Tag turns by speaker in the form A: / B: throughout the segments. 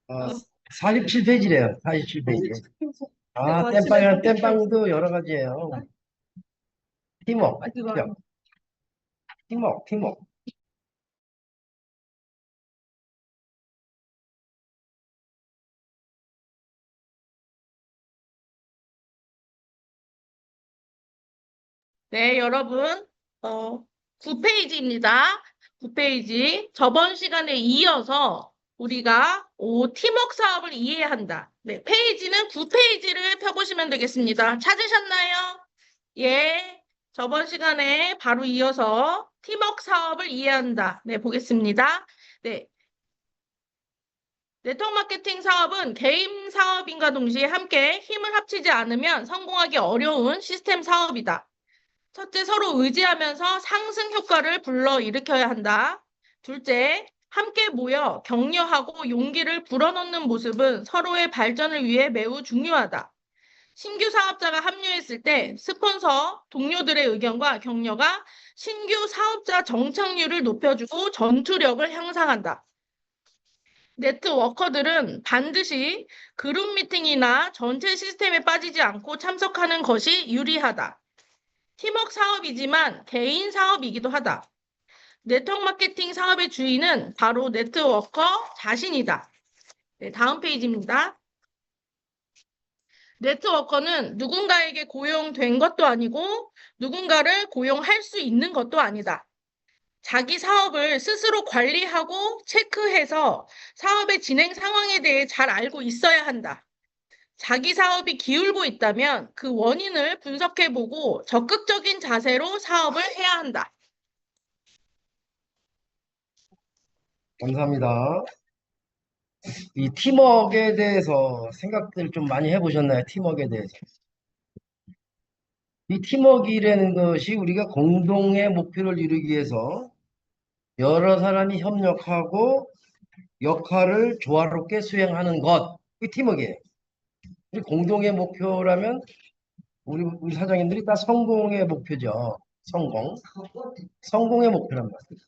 A: 어, 47페이지래요. 47페이지. 아, 땜빵도 여러 가지예요. 팀워크, 팀워크.
B: 네, 여러분, 9페이지입니다. 9페이지. 저번 시간에 이어서 우리가 팀워크 사업을 이해한다. 네, 페이지는 9페이지를 펴보시면 되겠습니다. 찾으셨나요? 예. 저번 시간에 바로 이어서 팀워크 사업을 이해한다. 네, 보겠습니다. 네. 네트워크 마케팅 사업은 개인 사업인과 동시에 함께 힘을 합치지 않으면 성공하기 어려운 시스템 사업이다. 첫째, 서로 의지하면서 상승 효과를 불러일으켜야 한다. 둘째, 함께 모여 격려하고 용기를 불어넣는 모습은 서로의 발전을 위해 매우 중요하다. 신규 사업자가 합류했을 때 스폰서, 동료들의 의견과 격려가 신규 사업자 정착률을 높여주고 전투력을 향상한다. 네트워커들은 반드시 그룹 미팅이나 전체 시스템에 빠지지 않고 참석하는 것이 유리하다. 팀워크 사업이지만 개인 사업이기도 하다. 네트워크 마케팅 사업의 주인은 바로 네트워커 자신이다. 네, 다음 페이지입니다. 네트워커는 누군가에게 고용된 것도 아니고 누군가를 고용할 수 있는 것도 아니다. 자기 사업을 스스로 관리하고 체크해서 사업의 진행 상황에 대해 잘 알고 있어야 한다. 자기 사업이 기울고 있다면 그 원인을 분석해보고 적극적인 자세로 사업을 해야 한다.
A: 감사합니다. 이 팀워크에 대해서 생각들 좀 많이 해보셨나요? 팀워크에 대해서. 이 팀워크라는 것이 우리가 공동의 목표를 이루기 위해서 여러 사람이 협력하고 역할을 조화롭게 수행하는 것. 이 팀워크예요. 우리 공동의 목표라면 우리 사장님들이 다 성공의 목표죠. 성공. 성공의 목표란 말이에요.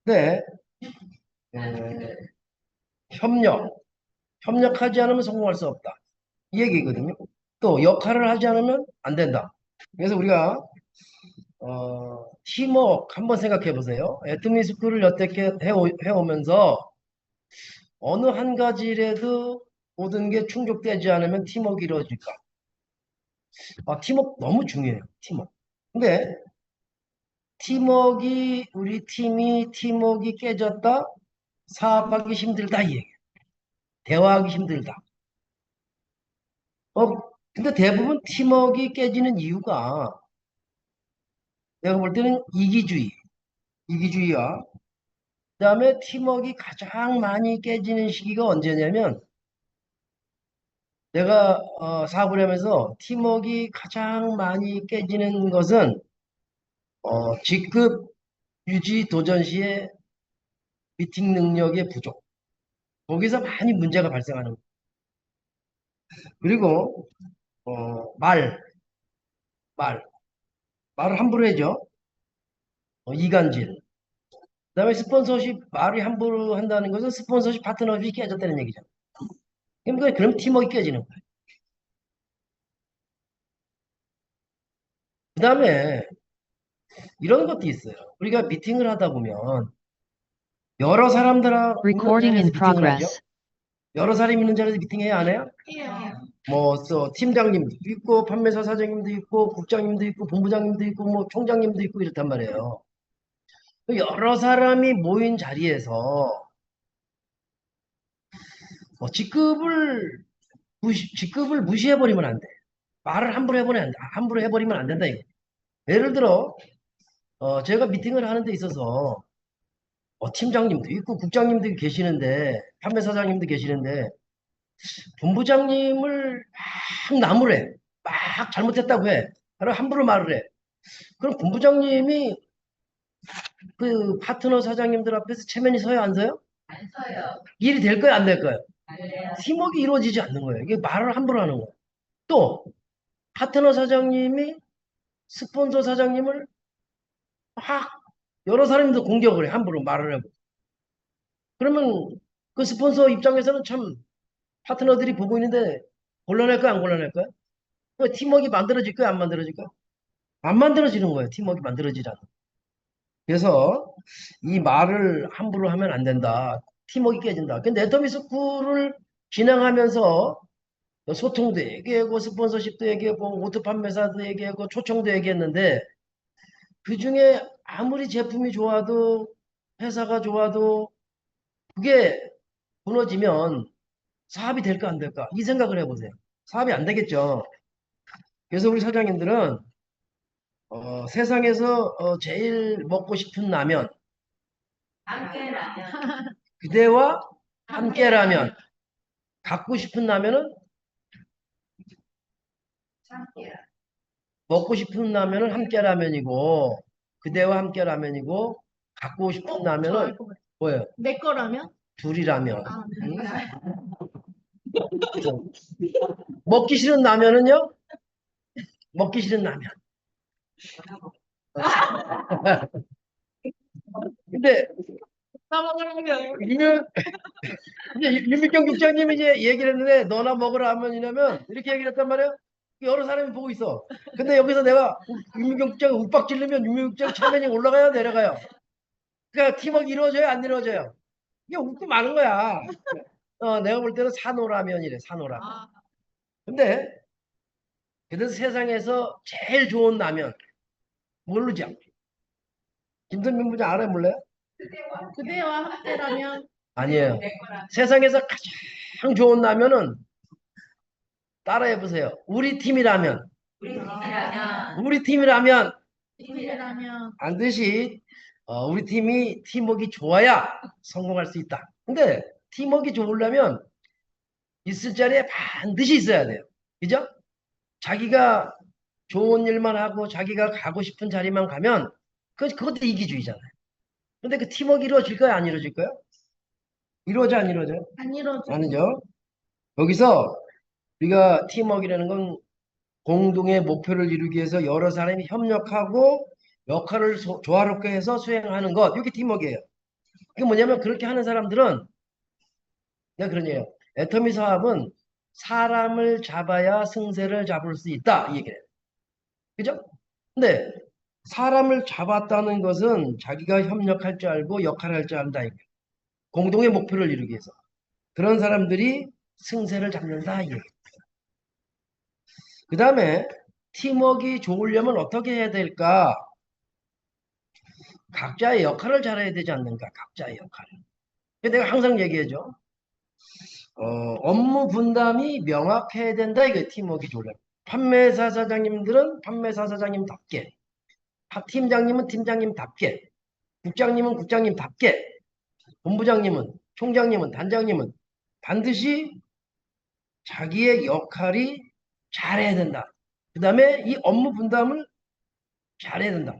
A: 근데 에, 협력. 협력하지 않으면 성공할 수 없다. 이 얘기거든요. 또 역할을 하지 않으면 안 된다. 그래서 우리가 팀워크 한번 생각해 보세요. 애트미 스쿨을 여태껏 해오면서 어느 한 가지라도 모든 게 충족되지 않으면 팀워크 이루어질까? 팀워크 너무 중요해요. 팀워크. 근데 우리 팀워크 깨졌다? 사업하기 힘들다 이 얘기예요. 대화하기 힘들다. 어, 근데 대부분 팀워크 깨지는 이유가 내가 볼 때는 이기주의야. 그다음에 팀워크 가장 많이 깨지는 시기가 언제냐면 내가 사업을 하면서 팀워크 가장 많이 깨지는 것은 직급 유지 도전 시에 미팅 능력의 부족. 거기서 많이 문제가 발생하는 거예요. 그리고 말, 말을 함부로 해죠. 이간질. 그다음에 스폰서십 말이 함부로 한다는 것은 스폰서십 파트너십이 깨졌다는 얘기잖아. 그러니까 그럼 팀워크 깨지는 거예요. 그다음에 이런 것도 있어요. 우리가 미팅을 하다 보면 여러 사람들하고 있는
C: Recording
A: 자리에서
C: in
A: 미팅을 하죠.
C: progress.
A: 여러 사람이 있는 자리에서 미팅해야 안 해요? 팀장님도 있고 판매사 사장님도 있고 국장님도 있고 본부장님도 있고 뭐 총장님도 있고 이렇단 말이에요. 여러 사람이 모인 자리에서 직급을 무시해버리면 안 돼. 말을 함부로 해버리면 안 된다 이거. 예를 들어 제가 미팅을 하는 데 있어서 팀장님도 있고 국장님도 계시는데 판매사장님도 계시는데 본부장님을 막 나무래. 막 잘못했다고 해. 그럼 함부로 말을 해. 그럼 본부장님이 그 파트너 사장님들 앞에서 체면이 서요, 안 서요?
D: 안 써요.
A: 일이 될 거야, 안 될 거야?
D: 안 돼요.
A: 팀워크 이루어지지 않는 거예요. 이게 말을 함부로 하는 거예요. 또 파트너 사장님이 스폰서 사장님을 막 여러 사람들 공격을 해. 함부로 말을 하고. 그러면 그 스폰서 입장에서는 참 파트너들이 보고 있는데 곤란할까요, 안 곤란할까요? 그 팀워크가 만들어질까요, 안 만들어질까요? 안 만들어지는 거예요. 팀워크가 만들어지지 않아. 그래서 이 말을 함부로 하면 안 된다. 팀워크가 깨진다. 근데 애터미 스쿨을 진행하면서 소통도 얘기하고 스폰서십도 얘기하고 오토 판매사도 얘기하고 초청도 얘기했는데 그중에 아무리 제품이 좋아도 회사가 좋아도 그게 무너지면 사업이 될까 안 될까? 이 생각을 해보세요. 사업이 안 되겠죠. 그래서 우리 사장님들은 세상에서 제일 먹고 싶은 라면 그대와 함께라면 갖고 싶은 라면은 먹고 싶은 라면은 함께라면이고 그대와 함께라면이고 갖고 싶은 라면은 뭐예요?
B: 내 거라면?
A: 둘이라면.
B: 아,
A: 응? 먹기 싫은 라면은요? 먹기 싫은 라면. 근데
B: 까먹으는 게
A: 윤미경 국장님이 이제 얘기를 했는데 너나 먹으라 하면이냐면 이렇게 얘기를 했단 말이에요. 여러 사람이 보고 있어. 근데 여기서 내가 윤미경 국장이 욱박 지르면 윤미경 국장 차면이 올라가요, 내려가요. 그러니까 팀워크 이루어져요, 안 이루어져요? 이게 웃고 마는 거야. 내가 볼 때는 산호라면이래, 산호라면.
B: 아,
A: 근데 그래서 세상에서 제일 좋은 라면 모르죠? 김선민 부장 알아요, 몰라요?
B: 그대와 함께라면
A: 아니에요. 세상에서 가장 좋은 라면은 따라해 보세요. 우리 팀이라면, 우리 팀이라면
B: 팀이라면
A: 반드시 우리 팀이 팀워크가 좋아야 성공할 수 있다. 근데 팀워크가 좋으려면 있을 자리에 반드시 있어야 돼요. 그죠? 자기가 좋은 일만 하고 자기가 가고 싶은 자리만 가면 그것도 이기주의잖아요. 근데 그 팀워크 이루어질까요? 안 이루어질까요? 이루어져 안 이루어져요?
B: 안 이루어져.
A: 아니죠. 여기서 우리가 팀워크라는 건 공동의 목표를 이루기 위해서 여러 사람이 협력하고 역할을 조화롭게 해서 수행하는 것. 이게 팀워크예요. 이게 뭐냐면 그렇게 하는 사람들은 내가 그런 얘기예요. 애터미 사업은 사람을 잡아야 승세를 잡을 수 있다. 이 얘기예요. 그죠? 근데 사람을 잡았다는 것은 자기가 협력할 줄 알고 역할을 할 줄 안다. 이거예요. 공동의 목표를 이루기 위해서. 그런 사람들이 승세를 잡는다. 이 얘기예요. 그 다음에 팀워크가 좋으려면 어떻게 해야 될까? 각자의 역할을 잘해야 되지 않는가? 각자의 역할. 내가 항상 얘기해줘. 업무 분담이 명확해야 된다. 이거 팀워크가 좋으려면. 판매사 사장님들은 판매사 사장님답게, 팀장님은 팀장님답게, 국장님은 국장님답게, 본부장님은, 총장님은, 단장님은 반드시 자기의 역할이 잘해야 된다. 그 다음에 이 업무 분담을 잘해야 된다.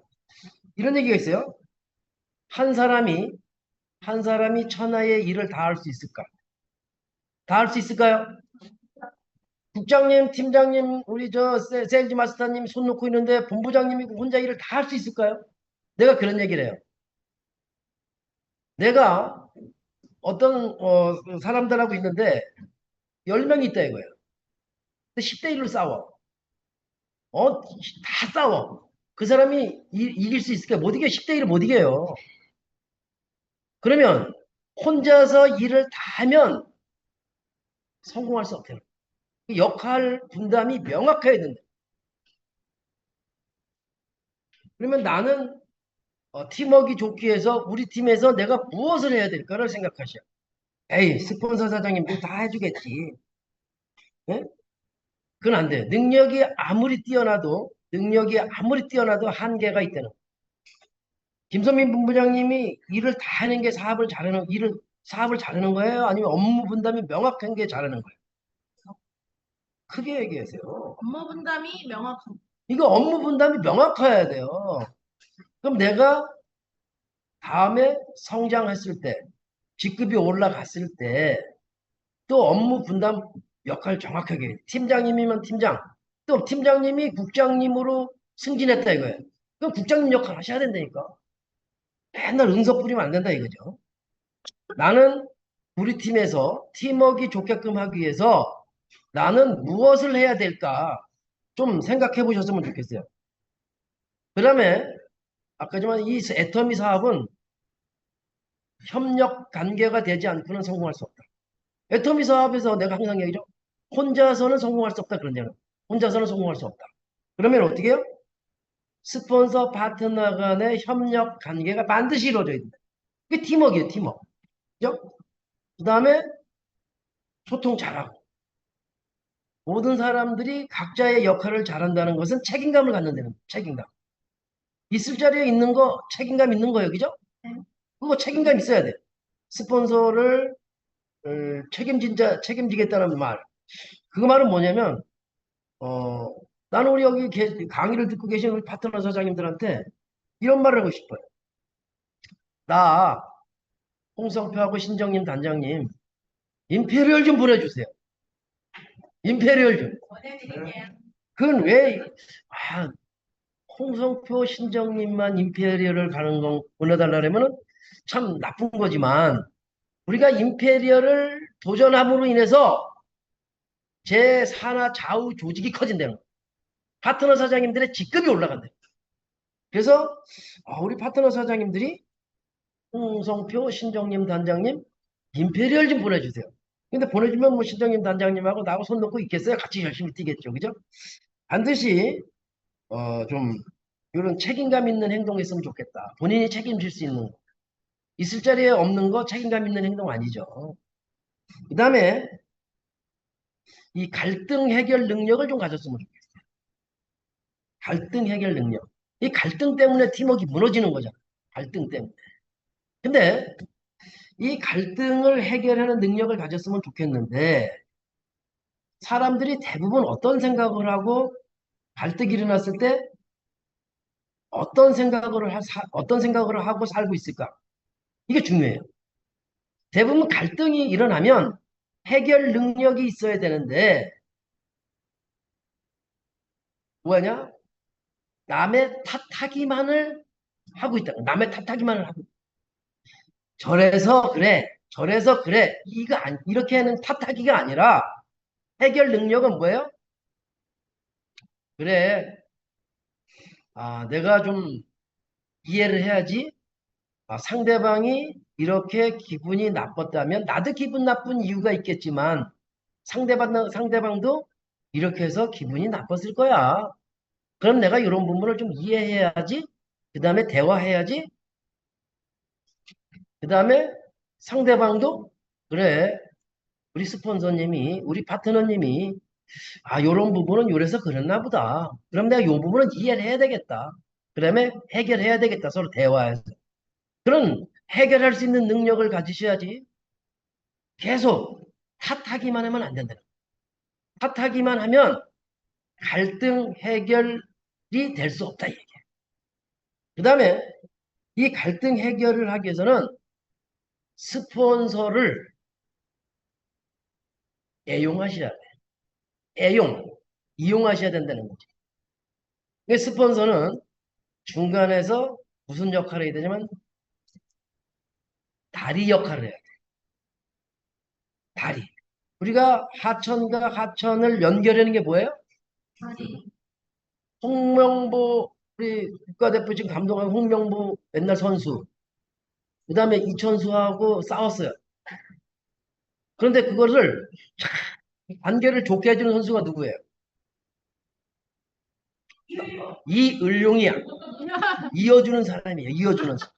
A: 이런 얘기가 있어요. 한 사람이 천하의 일을 다 할 수 있을까? 다 할 수 있을까요? 국장님, 팀장님, 우리 세일즈 마스터님 손 놓고 있는데 본부장님이 혼자 일을 다 할 수 있을까요? 내가 그런 얘기를 해요. 내가 어떤 사람들하고 있는데 10명이 있다 이거예요. 근데 10대 1로 싸워. 다 싸워. 그 사람이 이길 수 있을까? 못 이겨. 10대 1을 못 이겨요. 그러면 혼자서 일을 다 하면 성공할 수 없대요. 역할 분담이 명확해야 된다. 그러면 나는 팀워크 좋기 위해서 우리 팀에서 내가 무엇을 해야 될까를 생각하셔. 에이, 스폰서 사장님들 다 해주겠지. 예? 그건 안 돼요. 능력이 아무리 뛰어나도 한계가 있다는. 김선민 본부장님이 일을 다 하는 게 사업을 잘하는 거예요? 아니면 업무 분담이 명확한 게 잘하는 거예요? 크게 얘기하세요.
B: 업무 분담이 명확한.
A: 이거 업무 분담이 명확해야 돼요. 그럼 내가 다음에 성장했을 때, 직급이 올라갔을 때, 또 업무 분담 역할 정확하게 팀장님이면 팀장, 또 팀장님이 국장님으로 승진했다 이거예요. 그럼 국장님 역할 하셔야 된다니까. 맨날 응석 부리면 안 된다 이거죠. 나는 우리 팀에서 팀워크가 좋게끔 하기 위해서 나는 무엇을 해야 될까? 좀 생각해 보셨으면 좋겠어요. 그 다음에 아까 지만 이 애터미 사업은 협력 관계가 되지 않고는 성공할 수 없다. 애터미 사업에서 내가 항상 얘기죠. 혼자서는 성공할 수 없다. 그런 얘기는. 혼자서는 성공할 수 없다. 그러면 어떻게 해요? 스폰서 파트너 간의 협력 관계가 반드시 이루어져야 된다. 그게 팀워크예요, 팀워크. 그죠? 그 다음에 소통 잘하고. 모든 사람들이 각자의 역할을 잘한다는 것은 책임감을 갖는다는 거예요. 책임감. 있을 자리에 있는 거 책임감 있는 거예요. 그죠? 그거 책임감 있어야 돼. 스폰서를 책임지겠다는 말. 그 말은 뭐냐면 어, 나는 우리 여기 강의를 듣고 계신 우리 파트너 사장님들한테 이런 말을 하고 싶어요. 나 홍성표하고 신정님 단장님 임페리얼 좀 보내주세요. 임페리얼 좀. 그건 왜 아, 홍성표 신정님만 임페리얼을 가는 건 보내달라 그러면은 참 나쁜 거지만 우리가 임페리얼을 도전함으로 인해서 제 산하 좌우 조직이 커진다는 거예요. 파트너 사장님들의 직급이 올라간다. 그래서 우리 파트너 사장님들이 홍성표 신정님 단장님 임페리얼 좀 보내주세요. 근데 보내주면 뭐 신정님 단장님하고 나하고 손 놓고 있겠어요? 같이 열심히 뛰겠죠. 그죠? 반드시 좀 이런 책임감 있는 행동했으면 좋겠다. 본인이 책임질 수 있는 거. 있을 자리에 없는 거 책임감 있는 행동 아니죠. 그 다음에 이 갈등 해결 능력을 좀 가졌으면 좋겠어요. 갈등 해결 능력. 이 갈등 때문에 팀워크가 무너지는 거잖아. 갈등 때문에. 근데 이 갈등을 해결하는 능력을 가졌으면 좋겠는데 사람들이 대부분 어떤 생각을 하고 갈등이 일어났을 때 어떤 생각을 하고 살고 있을까? 이게 중요해요. 대부분 갈등이 일어나면 해결 능력이 있어야 되는데 뭐냐? 남의 탓하기만을 하고 있다. 남의 탓하기만을 하고. 저래서 그래. 이렇게 하는 탓하기가 아니라 해결 능력은 뭐예요? 그래. 내가 좀 이해를 해야지. 상대방이 이렇게 기분이 나빴다면 나도 기분 나쁜 이유가 있겠지만 상대방도 이렇게 해서 기분이 나빴을 거야. 그럼 내가 이런 부분을 좀 이해해야지. 그 다음에 대화해야지. 그 다음에 상대방도 그래. 우리 스폰서님이 우리 파트너님이 요런 부분은 요래서 그랬나 보다. 그럼 내가 요 부분은 이해를 해야 되겠다. 그다음에 해결해야 되겠다. 서로 대화해서. 그런 해결할 수 있는 능력을 가지셔야지. 계속 탓하기만 하면 안 된다. 탓하기만 하면 갈등 해결이 될 수 없다. 이게. 그 다음에 이 갈등 해결을 하기 위해서는 스폰서를 애용하셔야 돼. 이용하셔야 된다는 거지. 스폰서는 중간에서 무슨 역할을 해야 되냐면 다리 역할을 해야 돼. 다리. 우리가 하천과 하천을 연결하는 게 뭐예요? 홍명보 우리 국가대표 지금 감독한 홍명보 옛날 선수. 그 다음에 이천수하고 싸웠어요. 그런데 그것을 관계를 좋게 해주는 선수가 누구예요? 이을용이야. 이어주는 사람이에요. 이어주는 사람.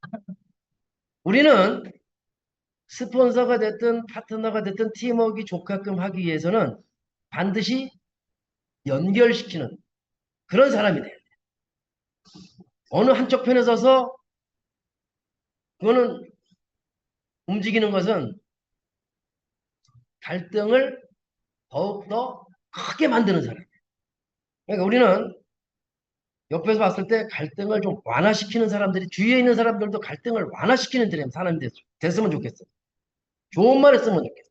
A: 우리는 스폰서가 됐든 파트너가 됐든 팀워크가 좋게끔 하기 위해서는 반드시 연결시키는 그런 사람이 돼요. 어느 한쪽 편에 서서 그거는 움직이는 것은 갈등을 더욱더 크게 만드는 사람. 그러니까 우리는 옆에서 봤을 때 갈등을 좀 완화시키는 사람들이 주위에 있는 사람들도 갈등을 완화시키는 사람이 됐으면 좋겠어. 좋은 말 했으면 좋겠어.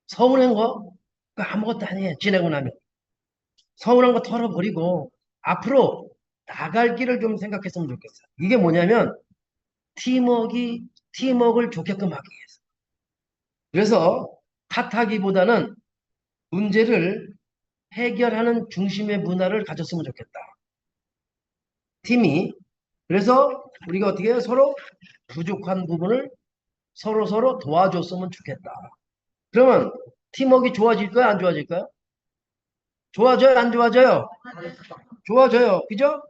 A: 서운한 거? 그거 아무것도 아니에요. 지내고 나면. 서운한 거 털어버리고 앞으로 나갈 길을 좀 생각했으면 좋겠어. 이게 뭐냐면 팀워크를 좋게끔 하기 위해서. 그래서 탓하기보다는 문제를 해결하는 중심의 문화를 가졌으면 좋겠다. 팀이. 그래서 우리가 어떻게 해요? 서로 부족한 부분을 서로 도와줬으면 좋겠다. 그러면 팀워크가 좋아질까요? 안 좋아질까요? 좋아져요? 안 좋아져요? 좋아져요. 그죠?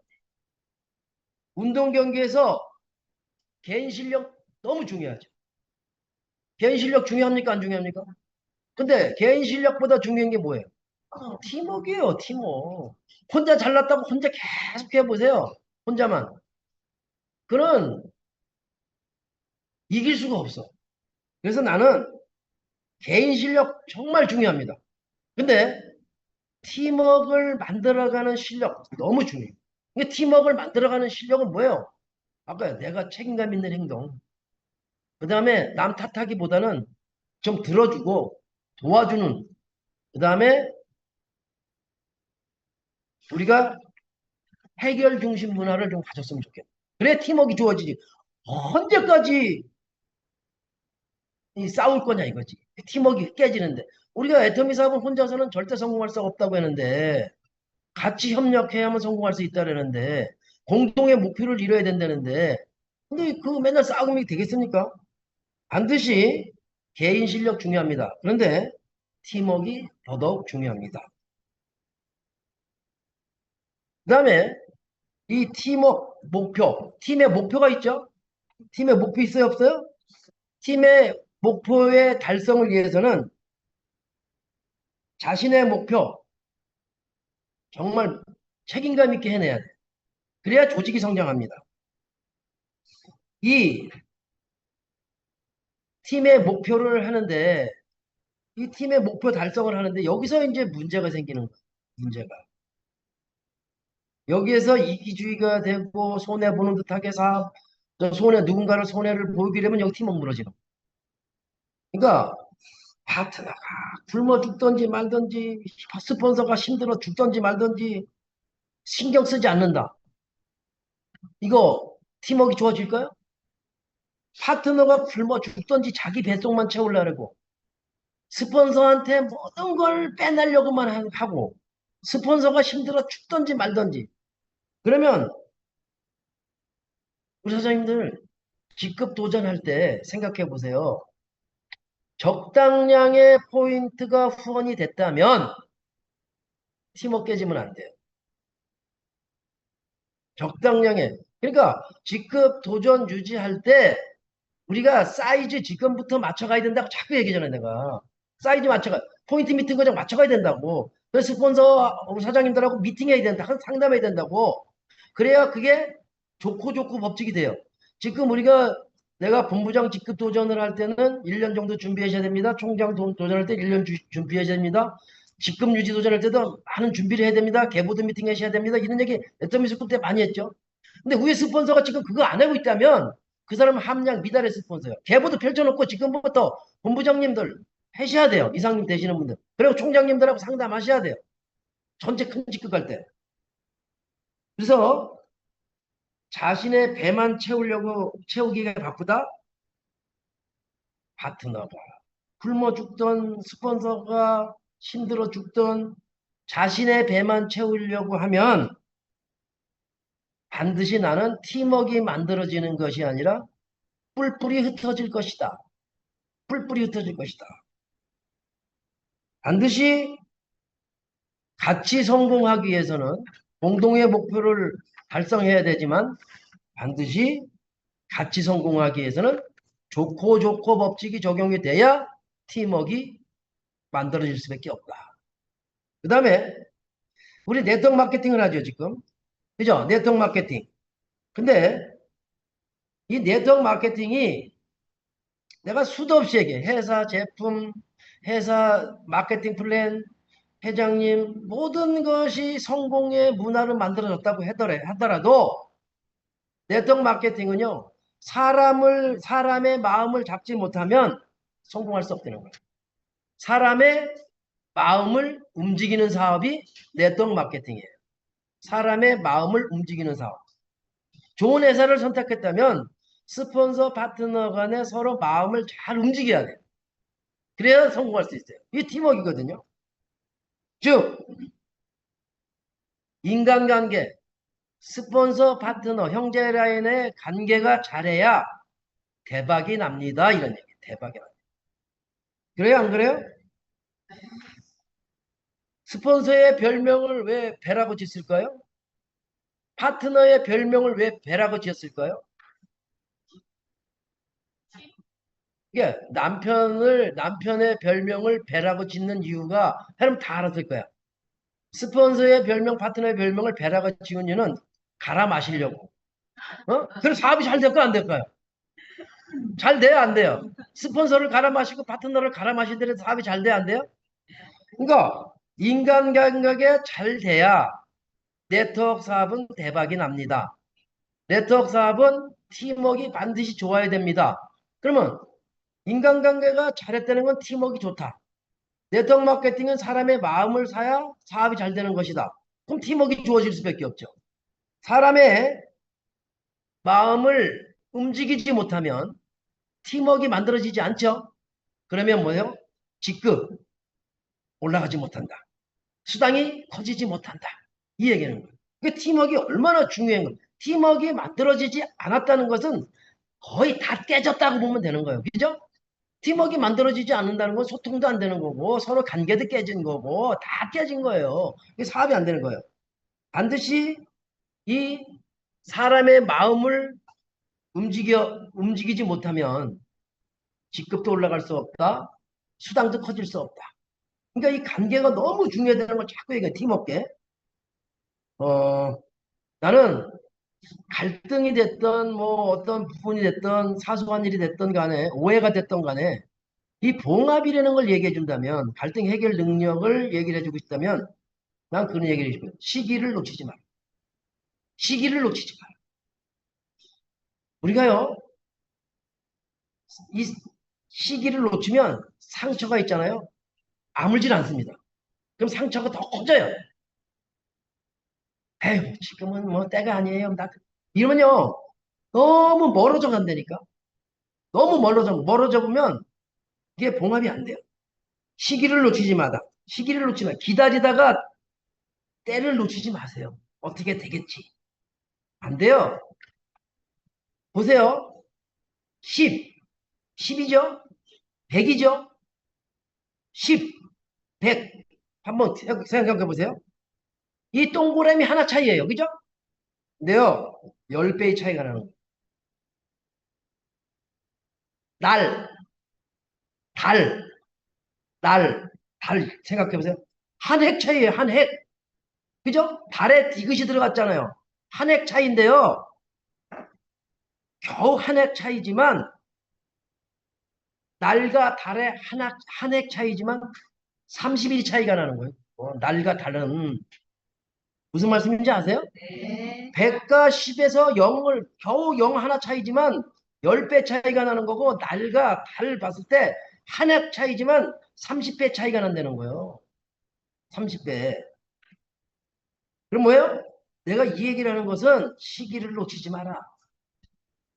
A: 운동 경기에서 개인 실력 너무 중요하죠. 개인 실력 중요합니까? 안 중요합니까? 근데 개인 실력보다 중요한 게 뭐예요? 팀워크예요, 팀워크. 혼자 잘났다고 혼자 계속 해보세요. 혼자만. 그는 이길 수가 없어. 그래서 나는 개인 실력 정말 중요합니다. 근데 팀워크를 만들어가는 실력 너무 중요해요. 근데 팀워크를 만들어가는 실력은 뭐예요? 아까 내가 책임감 있는 행동. 그 다음에 남 탓하기보다는 좀 들어주고 도와주는. 그 다음에 우리가 해결 중심 문화를 좀 가졌으면 좋겠다. 그래 팀워크가 좋아지지. 언제까지 이 싸울 거냐 이거지. 팀워크가 깨지는데. 우리가 애터미 사업은 혼자서는 절대 성공할 수 없다고 했는데 같이 협력해야만 성공할 수 있다라는데 공동의 목표를 이뤄야 된다는데 근데 그 맨날 싸움이 되겠습니까? 반드시 개인 실력 중요합니다. 그런데 팀워크가 더더욱 중요합니다. 그 다음에 이 팀워크 목표, 팀의 목표가 있죠? 팀의 목표 있어요, 없어요? 팀의 목표의 달성을 위해서는 자신의 목표 정말 책임감 있게 해내야 돼. 그래야 조직이 성장합니다. 이 팀의 목표를 하는데 이 팀의 목표 달성을 하는데 여기서 이제 문제가 생기는 거예요. 문제가. 여기에서 이기주의가 되고 손해보는 듯하게 누군가를 손해를 보이게 되면 여기 팀은 무너지는 거예요. 그러니까 파트너가 굶어 죽든지 말든지 스폰서가 힘들어 죽든지 말든지 신경 쓰지 않는다. 이거 팀워크 좋아질까요? 파트너가 굶어 죽든지 자기 뱃속만 채우려고 스폰서한테 모든 걸 빼내려고만 하고 스폰서가 힘들어 죽든지 말든지 그러면 우리 사장님들 직급 도전할 때 생각해 보세요. 적당량의 포인트가 후원이 됐다면 팀워크 깨지면 안 돼요. 적당량의. 그러니까 직급 도전 유지할 때 우리가 사이즈 지금부터 맞춰가야 된다고 자꾸 얘기잖아요, 내가. 사이즈 맞춰가, 포인트 미팅 과정 맞춰가야 된다고. 그래서 스폰서 우리 사장님들하고 미팅해야 된다, 상담해야 된다고. 그래야 그게 좋고 법칙이 돼요. 지금 내가 본부장 직급 도전을 할 때는 1년 정도 준비하셔야 됩니다. 총장 도전할 때 1년 준비하셔야 됩니다. 직급 유지 도전할 때도 많은 준비를 해야 됩니다. 개보드 미팅 하셔야 됩니다. 이런 얘기 애터미스쿨 때 많이 했죠. 근데 위에 스폰서가 지금 그거 안 하고 있다면 그 사람은 함량 미달의 스폰서예요. 계보도 펼쳐놓고 지금부터 본부장님들 하셔야 돼요. 이상님 되시는 분들. 그리고 총장님들하고 상담하셔야 돼요. 전체 큰 직급 갈 때. 그래서 자신의 배만 채우기가 바쁘다? 파트너가. 굶어 죽던 스폰서가 힘들어 죽던 자신의 배만 채우려고 하면 반드시 나는 팀워크가 만들어지는 것이 아니라 뿔뿔이 흩어질 것이다. 뿔뿔이 흩어질 것이다. 반드시 같이 성공하기 위해서는 공동의 목표를 달성해야 되지만 반드시 같이 성공하기 위해서는 좋고 법칙이 적용이 돼야 팀워크가 만들어질 수밖에 없다. 그 다음에 우리 네트워크 마케팅을 하죠 지금. 그죠? 네트워크 마케팅. 근데 이 네트워크 마케팅이 내가 수도 없이 얘기해. 회사 제품, 회사 마케팅 플랜, 회장님 모든 것이 성공의 문화를 만들어줬다고 하더라도 네트워크 마케팅은요. 사람의 마음을 잡지 못하면 성공할 수 없다는 거예요. 사람의 마음을 움직이는 사업이 네트워크 마케팅이에요. 사람의 마음을 움직이는 사업. 좋은 회사를 선택했다면 스폰서 파트너 간에 서로 마음을 잘 움직여야 돼요. 그래야 성공할 수 있어요. 이게 팀워크거든요. 즉 인간관계, 스폰서, 파트너, 형제 라인의 관계가 잘해야 대박이 납니다. 이런 얘기. 대박이 납니다. 그래요, 안 그래요? 스폰서의 별명을 왜 배라고 짓을까요? 파트너의 별명을 왜 배라고 지었을까요? 이게 남편의 별명을 배라고 짓는 이유가 여러분 다 알았을 거야. 스폰서의 별명, 파트너의 별명을 배라고 지은 이유는 갈아 마시려고. 그래서 사업이 잘 될까요, 안 될까요? 잘 돼요, 안 돼요? 스폰서를 갈아 마시고 파트너를 갈아 마시더라도 사업이 잘 돼요, 안 돼요? 그러니까 인간관계가 잘 돼야 네트워크 사업은 대박이 납니다. 네트워크 사업은 팀워크가 반드시 좋아야 됩니다. 그러면 인간관계가 잘했다는 건 팀워크가 좋다. 네트워크 마케팅은 사람의 마음을 사야 사업이 잘 되는 것이다. 그럼 팀워크가 좋아질 수밖에 없죠. 사람의 마음을 움직이지 못하면 팀워크가 만들어지지 않죠. 그러면 뭐예요? 직급 올라가지 못한다. 수당이 커지지 못한다. 이 얘기는 거예요. 그 팀워크가 얼마나 중요한 거예요. 팀워크가 만들어지지 않았다는 것은 거의 다 깨졌다고 보면 되는 거예요. 그죠? 팀워크가 만들어지지 않는다는 건 소통도 안 되는 거고 서로 관계도 깨진 거고 다 깨진 거예요. 사업이 안 되는 거예요. 반드시 이 사람의 마음을 움직이지 못하면 직급도 올라갈 수 없다. 수당도 커질 수 없다. 그러니까 이 관계가 너무 중요하다는 걸 자꾸 얘기해. 팀워크에. 나는 갈등이 됐던 뭐 어떤 부분이 됐던 사소한 일이 됐던 간에 오해가 됐던 간에 이 봉합이라는 걸 얘기해 준다면 갈등 해결 능력을 얘기를 해주고 있다면 난 그런 얘기를 해주고 시기를 놓치지 마라. 시기를 놓치지 마라. 우리가요 이 시기를 놓치면 상처가 있잖아요. 아물질 않습니다. 그럼 상처가 더 커져요. 에휴 지금은 뭐 때가 아니에요. 이러면요 너무 멀어져 간다니까. 너무 멀어져 보면 이게 봉합이 안 돼요. 시기를 놓치지 마다. 시기를 놓치지 마. 기다리다가 때를 놓치지 마세요. 어떻게 되겠지. 안 돼요. 보세요. 10, 10이죠? 100이죠? 10, 100. 한번 생각해 보세요. 이 동그라미 하나 차이예요. 그죠? 근데요. 10배의 차이가 나는 거예요. 날, 달, 달 생각해 보세요. 한 획 차이예요. 한 획. 그죠? 달에 디귿이 들어갔잖아요. 한 획 차이인데요. 겨우 한 획 차이지만 날과 달의 한 획 차이지만 30일 차이가 나는 거예요. 날과 달은 무슨 말씀인지 아세요?
C: 네.
A: 100과 10에서 0을 겨우 0 하나 차이지만 10배 차이가 나는 거고 날과 달 봤을 때 한 획 차이지만 30배 차이가 난다는 거예요. 30배. 그럼 뭐예요? 내가 이 얘기를 하는 것은 시기를 놓치지 마라.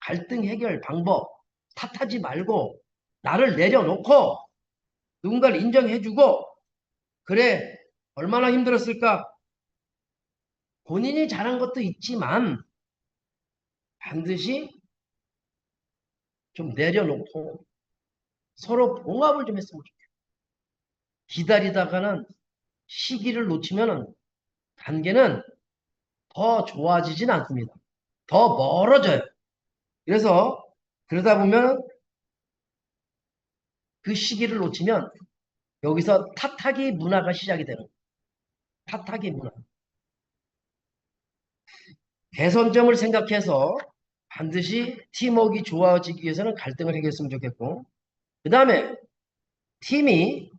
A: 갈등 해결 방법 탓하지 말고 나를 내려놓고 누군가를 인정해주고 그래 얼마나 힘들었을까? 본인이 잘한 것도 있지만 반드시 좀 내려놓고 서로 봉합을 좀 했으면 좋겠어요. 기다리다가는 시기를 놓치면 관계는 더 좋아지진 않습니다. 더 멀어져요. 그래서 그러다 보면 그 시기를 놓치면 여기서 탓하기 문화가 시작이 되는 거예요. 탓하기 문화. 개선점을 생각해서 반드시 팀워크가 좋아지기 위해서는 갈등을 해결했으면 좋겠고 그 다음에 팀이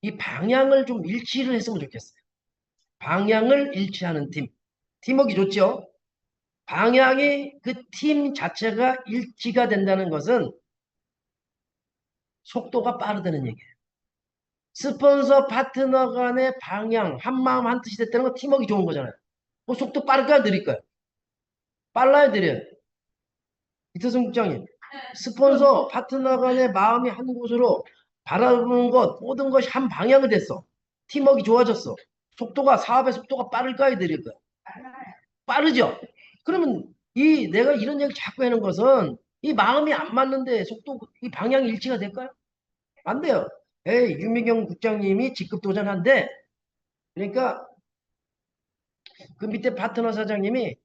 A: 이 방향을 좀 일치를 했으면 좋겠어요. 방향을 일치하는 팀. 팀워크 좋죠? 방향이 그 팀 자체가 일치가 된다는 것은 속도가 빠르다는 얘기예요. 스폰서 파트너 간의 방향, 한마음 한뜻이 됐다는 건 팀워크 좋은 거잖아요. 뭐 속도 빠를까요? 느릴까요? 빨라요? 느려요? 이태성 국장님. 스폰서 파트너 간의 마음이 한 곳으로 바라보는 것, 모든 것이 한 방향이 됐어. 팀워크 좋아졌어. 속도가, 사업의 속도가 빠를까요, 느릴까요? 빠르죠? 그러면 내가 이런 얘기 자꾸 하는 것은 이 마음이 안 맞는데 속도, 이 방향 일치가 될까요? 안 돼요. 에이, 유미경 국장님이 직급 도전한대. 그러니까 그 밑에 파트너 사장님이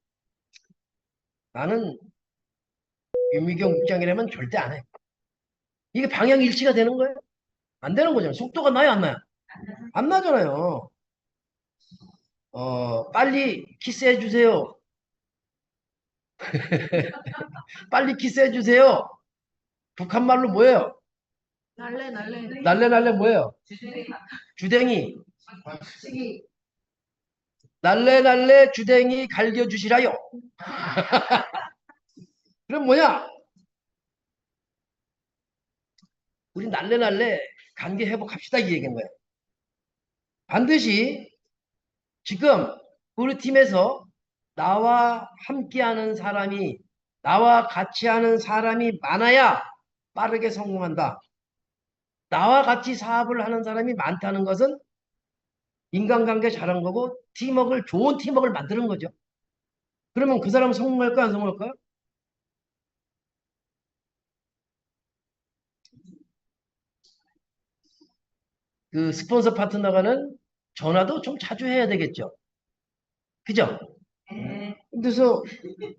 A: 나는 유미경 국장이라면 절대 안 해. 이게 방향 일치가 되는 거예요? 안 되는 거잖아요. 속도가 나요, 안 나요? 안 나잖아요. 빨리 키스해 주세요. 빨리 키스해 주세요. 북한 말로 뭐예요?
B: 날래, 날래.
A: 날래 날래 뭐예요? 주댕이. 날래 날래 주댕이 갈겨 주시라요. 그럼 뭐냐? 우리 날래 날래 관계 회복합시다 이 얘기인 거예요. 반드시 지금 우리 팀에서 나와 함께하는 사람이 나와 같이 하는 사람이 많아야 빠르게 성공한다. 나와 같이 사업을 하는 사람이 많다는 것은 인간관계 잘한 거고 팀워크를 좋은 팀워크를 만드는 거죠. 그러면 그 사람은 성공할까 안 성공할까? 그 스폰서 파트너가는 전화도 좀 자주 해야 되겠죠. 그죠? 그래서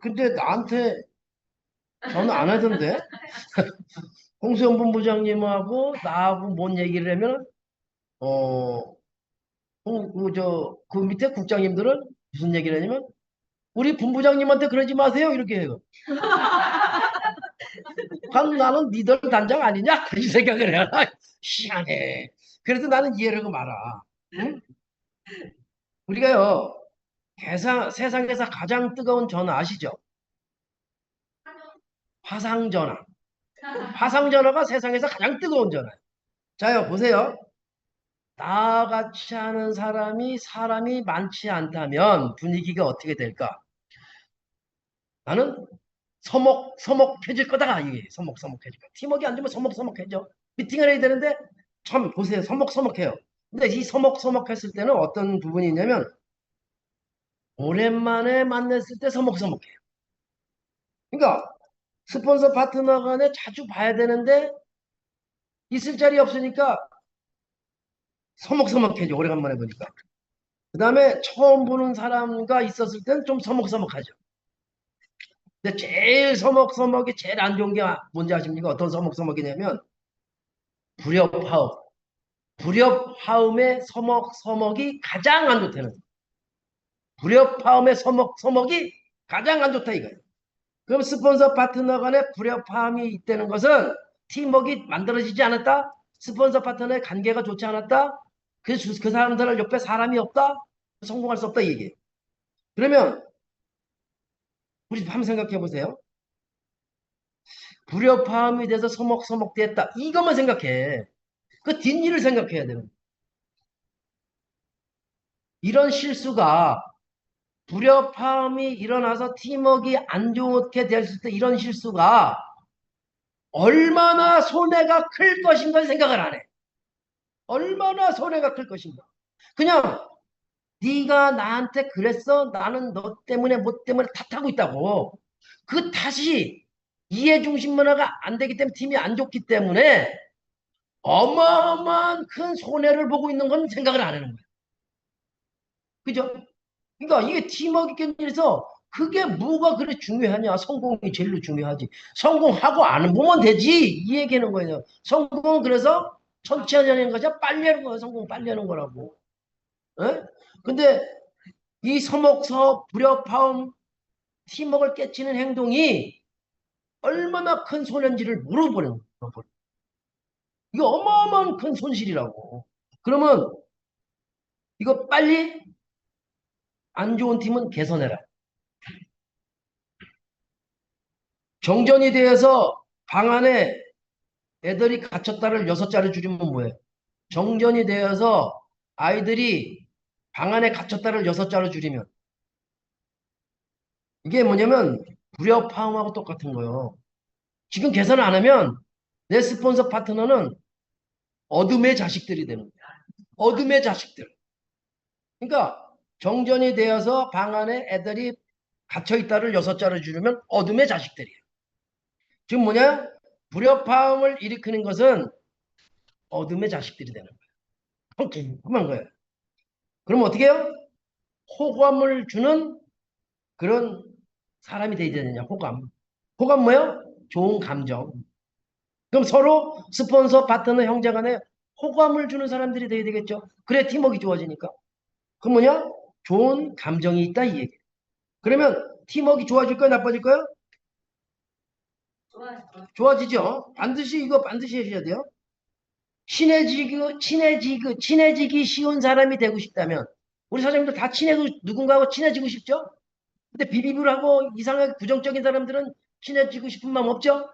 A: 근데 나한테 전화 안 하던데 홍수영 본부장님하고 나하고 뭔 얘기를 하면 어, 그 밑에 국장님들은 무슨 얘기를 하냐면 우리 본부장님한테 그러지 마세요 이렇게 해요. 그럼 나는 니들 단장 아니냐? 이 생각을 해. 희한해. 그래서 나는 이해를 하고 말아. 응? 우리가요, 세상에서 가장 뜨거운 전화 아시죠? 화상전화. 화상전화가 세상에서 가장 뜨거운 전화. 자요, 보세요. 나같이 하는 사람이 많지 않다면 분위기가 어떻게 될까? 나는 서먹서먹해질 거다. 이게 서먹서먹해질 거다. 팀워크가 안 되면 서먹서먹해져. 미팅을 해야 되는데 참 보세요. 서먹서먹해요. 근데 이 서먹서먹했을 때는 어떤 부분이 있냐면 오랜만에 만났을 때 서먹서먹해요. 그러니까 스폰서 파트너 간에 자주 봐야 되는데 있을 자리 없으니까 서먹서먹해져. 오래간만에 보니까. 그 다음에 처음 보는 사람과 있었을 땐 좀 서먹서먹하죠. 근데 제일 서먹서먹이 제일 안 좋은 게 뭔지 아십니까? 어떤 서먹서먹이냐면 불협화음. 불협화음의 서먹서먹이 가장 안 좋다는 거예요. 불협화음의 서먹서먹이 가장 안 좋다 이거예요. 그럼 스폰서 파트너 간에 불협화음이 있다는 것은 팀워크가 만들어지지 않았다? 스폰서 파트너의 관계가 좋지 않았다? 그 사람들 옆에 사람이 없다? 성공할 수 없다 이 얘기예요. 그러면 우리 한번 생각해 보세요. 불협화음이 돼서 서먹서먹 됐다. 이것만 생각해. 그 뒷일을 생각해야 되는 거예요. 이런 실수가 불협화음이 일어나서 팀워크가 안 좋게 됐을 때 이런 실수가 얼마나 손해가 클 것인가 생각을 안 해. 얼마나 손해가 클 것인가. 그냥 네가 나한테 그랬어. 나는 너 때문에 뭐 때문에 탓하고 있다고. 그 탓이 이해 중심 문화가 안 되기 때문에 팀이 안 좋기 때문에 어마어마한 큰 손해를 보고 있는 건 생각을 안 하는 거야. 그죠? 그러니까 이게 팀워크 경기에서 그게 뭐가 그래 중요하냐? 성공이 제일로 중요하지. 성공하고 안 보면 되지. 이 얘기하는 거예요. 성공은 그래서 천천히 하는 거죠. 빨리 하는 거예요. 성공 빨리 하는 거라고. 에? 근데 이 서먹서 불협화음 팀워크를 깨치는 행동이 얼마나 큰 손해인지를 물어보는 거예요. 이거 어마어마한 큰 손실이라고. 그러면 이거 빨리 안 좋은 팀은 개선해라. 정전이 되어서 방 안에 애들이 갇혔다를 6자를 줄이면 뭐예요? 정전이 되어서 아이들이 방 안에 갇혔다를 6자로 줄이면 이게 뭐냐면 불협화음하고 똑같은 거예요. 지금 개선 안 하면 내 스폰서 파트너는 어둠의 자식들이 되는 거야. 어둠의 자식들. 그러니까 정전이 되어서 방 안에 애들이 갇혀있다를 6자로 줄이면 어둠의 자식들이야. 지금 뭐냐? 불협화음을 일으키는 것은 어둠의 자식들이 되는 거야. 궁금한 거예요. 그럼 어떻게 해요? 호감을 주는 그런 사람이 돼야 되느냐? 호감. 호감 뭐예요? 좋은 감정. 그럼 서로 스폰서, 파트너, 형제 간에 호감을 주는 사람들이 돼야 되겠죠. 그래 팀워크가 좋아지니까. 그럼 뭐냐? 좋은 감정이 있다 이 얘기. 그러면 팀워크가 좋아질까요? 나빠질까요? 좋아지죠. 반드시 이거 반드시 하셔야 돼요. 친해지기 쉬운 사람이 되고 싶다면 우리 사장님들 다 누군가하고 친해지고 싶죠? 근데 비비블하고 이상하게 부정적인 사람들은 친해지고 싶은 마음 없죠?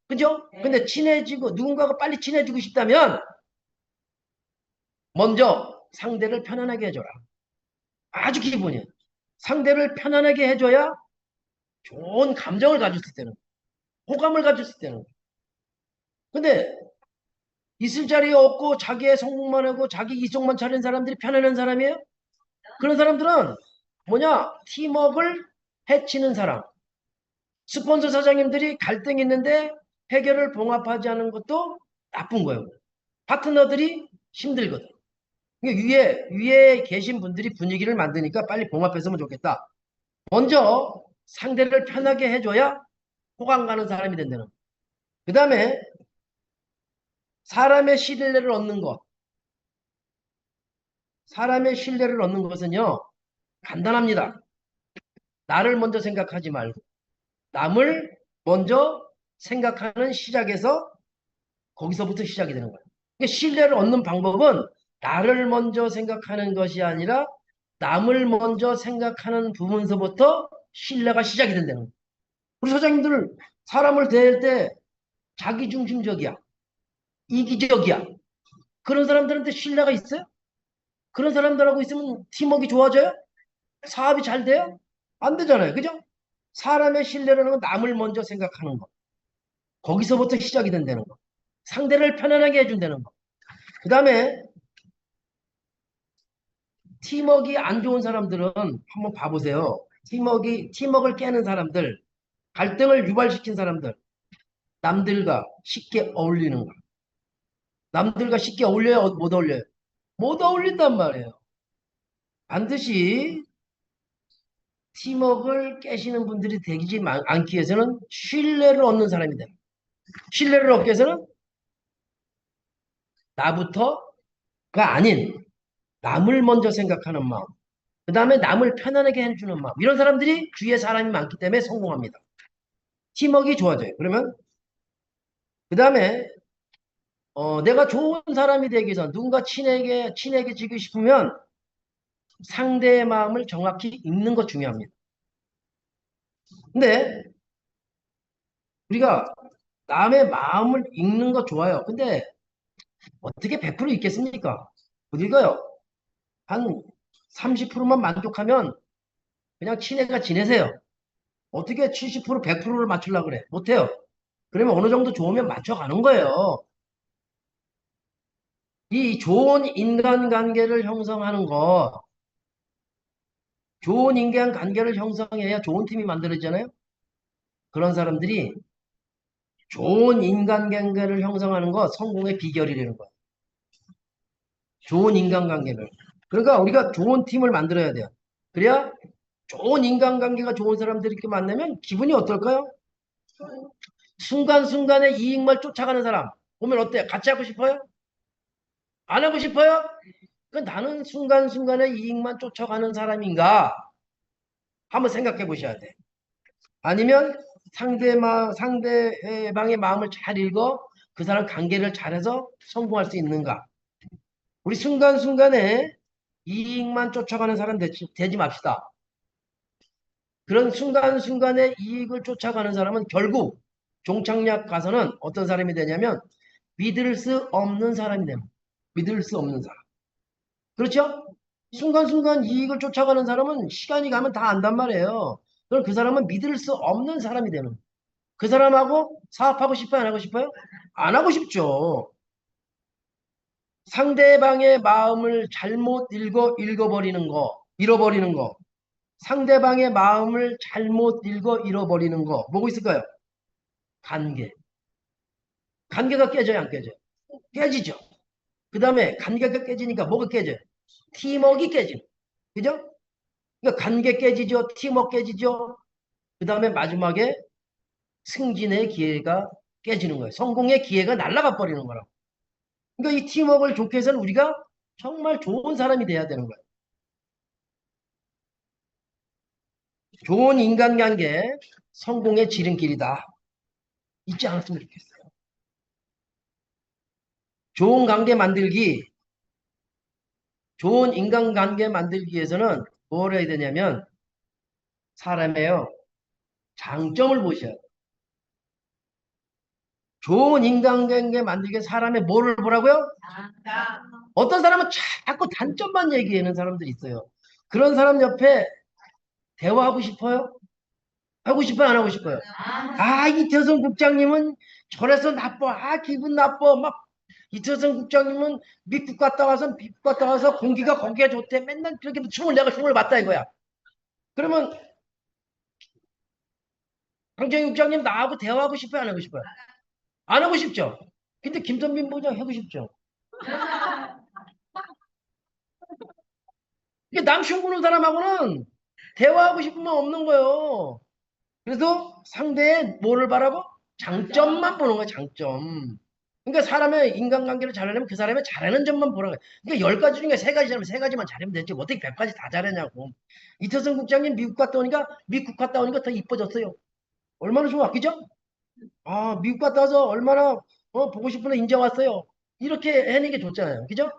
A: 그죠? 근데 누군가하고 빨리 친해지고 싶다면 먼저 상대를 편안하게 해줘라. 아주 기본이에요. 상대를 편안하게 해줘야 좋은 감정을 가질 수 있다는 거예요. 호감을 가질 수 있다는 거예요. 근데 있을 자리에 없고 자기의 성공만 하고 자기 이성만 차린 사람들이 편안한 사람이에요? 그런 사람들은 뭐냐? 팀워크를 해치는 사람. 스폰서 사장님들이 갈등이 있는데 해결을 봉합하지 않은 것도 나쁜 거예요. 파트너들이 힘들거든. 위에 계신 분들이 분위기를 만드니까 빨리 봉합했으면 좋겠다. 먼저 상대를 편하게 해줘야 호감 가는 사람이 된다는. 그 다음에 사람의 신뢰를 얻는 것. 사람의 신뢰를 얻는 것은요. 간단합니다. 나를 먼저 생각하지 말고 남을 먼저 생각하는 시작에서 거기서부터 시작이 되는 거예요. 그러니까 신뢰를 얻는 방법은 나를 먼저 생각하는 것이 아니라 남을 먼저 생각하는 부분서부터 신뢰가 시작이 된다는 거예요. 우리 사장님들 사람을 대할 때 자기중심적이야. 이기적이야. 그런 사람들한테 신뢰가 있어요? 그런 사람들하고 있으면 팀워크가 좋아져요? 사업이 잘 돼요? 안 되잖아요. 그죠? 사람의 신뢰라는 건 남을 먼저 생각하는 거. 거기서부터 시작이 된다는 거. 상대를 편안하게 해준다는 거. 그 다음에 팀워크가 안 좋은 사람들은 한번 봐보세요. 팀워크를 깨는 사람들, 갈등을 유발시킨 사람들, 남들과 쉽게 어울리는 거. 남들과 쉽게 어울려요? 못 어울려요? 못 어울린단 말이에요. 반드시 팀워크를 깨시는 분들이 되지 않기 위해서는 신뢰를 얻는 사람이 돼요. 신뢰를 얻기 위해서는 나부터가 아닌 남을 먼저 생각하는 마음, 그 다음에 남을 편안하게 해주는 마음, 이런 사람들이 주위에 사람이 많기 때문에 성공합니다. 팀워크가 좋아져요. 그러면 그 다음에 내가 좋은 사람이 되기 위해서 누군가 친해지고 싶으면 상대의 마음을 정확히 읽는 것 중요합니다. 근데 우리가 남의 마음을 읽는 거 좋아요. 근데 어떻게 100% 읽겠습니까? 못 읽어요. 한 30%만 만족하면 그냥 친애가 지내세요. 어떻게 70%, 100%를 맞추려고 그래? 못해요. 그러면 어느 정도 좋으면 맞춰가는 거예요. 이 좋은 인간관계를 형성하는 거, 좋은 인간관계를 형성해야 좋은 팀이 만들어지잖아요. 그런 사람들이 좋은 인간관계를 형성하는 거 성공의 비결이라는 거예요. 좋은 인간관계를. 그러니까 우리가 좋은 팀을 만들어야 돼요. 그래야 좋은 인간관계가 좋은 사람들이 이렇게 만나면 기분이 어떨까요? 순간순간에 이익만 쫓아가는 사람 보면 어때? 같이 하고 싶어요? 안 하고 싶어요? 그 나는 순간순간에 이익만 쫓아가는 사람인가? 한번 생각해 보셔야 돼. 아니면 상대방의 마음을 잘 읽어 그 사람 관계를 잘해서 성공할 수 있는가? 우리 순간순간에 이익만 쫓아가는 사람 되지 맙시다. 그런 순간순간에 이익을 쫓아가는 사람은 결국 종착역 가서는 어떤 사람이 되냐면 믿을 수 없는 사람이 됩니다. 믿을 수 없는 사람. 그렇죠? 순간순간 이익을 쫓아가는 사람은 시간이 가면 다 안단 말이에요. 그럼 그 사람은 믿을 수 없는 사람이 되는 거예요. 그 사람하고 사업하고 싶어요? 안 하고 싶어요? 안 하고 싶죠. 상대방의 마음을 잘못 잃어버리는 거, 잃어버리는 거. 상대방의 마음을 잘못 잃어버리는 거. 뭐고 있을까요? 관계. 관계가 깨져요, 안 깨져요? 깨지죠. 그 다음에 관계가 깨지니까 뭐가 깨져요? 팀워크가 깨지는. 그죠? 그러니까 관계 깨지죠. 팀워크 깨지죠. 그 다음에 마지막에 승진의 기회가 깨지는 거예요. 성공의 기회가 날아가 버리는 거라고. 그러니까 이 팀워크를 좋게 해서는 우리가 정말 좋은 사람이 돼야 되는 거예요. 좋은 인간관계, 성공의 지름길이다. 잊지 않았으면 좋겠어요. 좋은 관계 만들기, 좋은 인간관계 만들기 위해서는 뭘 해야 되냐면 사람의요 장점을 보셔야 돼요. 좋은 인간관계 만들기 위해 사람의 뭐를 보라고요? 어떤 사람은 자꾸 단점만 얘기하는 사람들이 있어요. 그런 사람 옆에 대화하고 싶어요? 하고 싶어요? 안 하고 싶어요? 아, 이태성 국장님은 저래서 나빠. 아, 기분 나빠. 막 이태성 국장님은 미국 갔다 와서 공기가 거기가 좋대. 맨날 그렇게 내가 흉을 봤다 이거야. 그러면 강정희 국장님 나하고 대화하고 싶어요? 안 하고 싶어요? 안 하고 싶죠? 근데 김선빈 부장 하고 싶죠? 이게 남 흉보는 사람하고는 대화하고 싶으면 없는 거예요. 그래서 상대의 뭐를 바라고? 장점만 보는 거야, 장점. 그러니까 사람의 인간관계를 잘하려면 그 사람의 잘하는 점만 보는 거야. 그러니까 10가지 중에 3가지라면 3가지만 잘하면 되지. 어떻게 100가지 다 잘하냐고. 이태성 국장님 미국 갔다 오니까 더 이뻐졌어요. 얼마나 좋아, 그죠? 아, 미국 갔다 와서 얼마나 보고 싶은 애 인제 왔어요. 이렇게 해내는 게 좋잖아요. 그죠?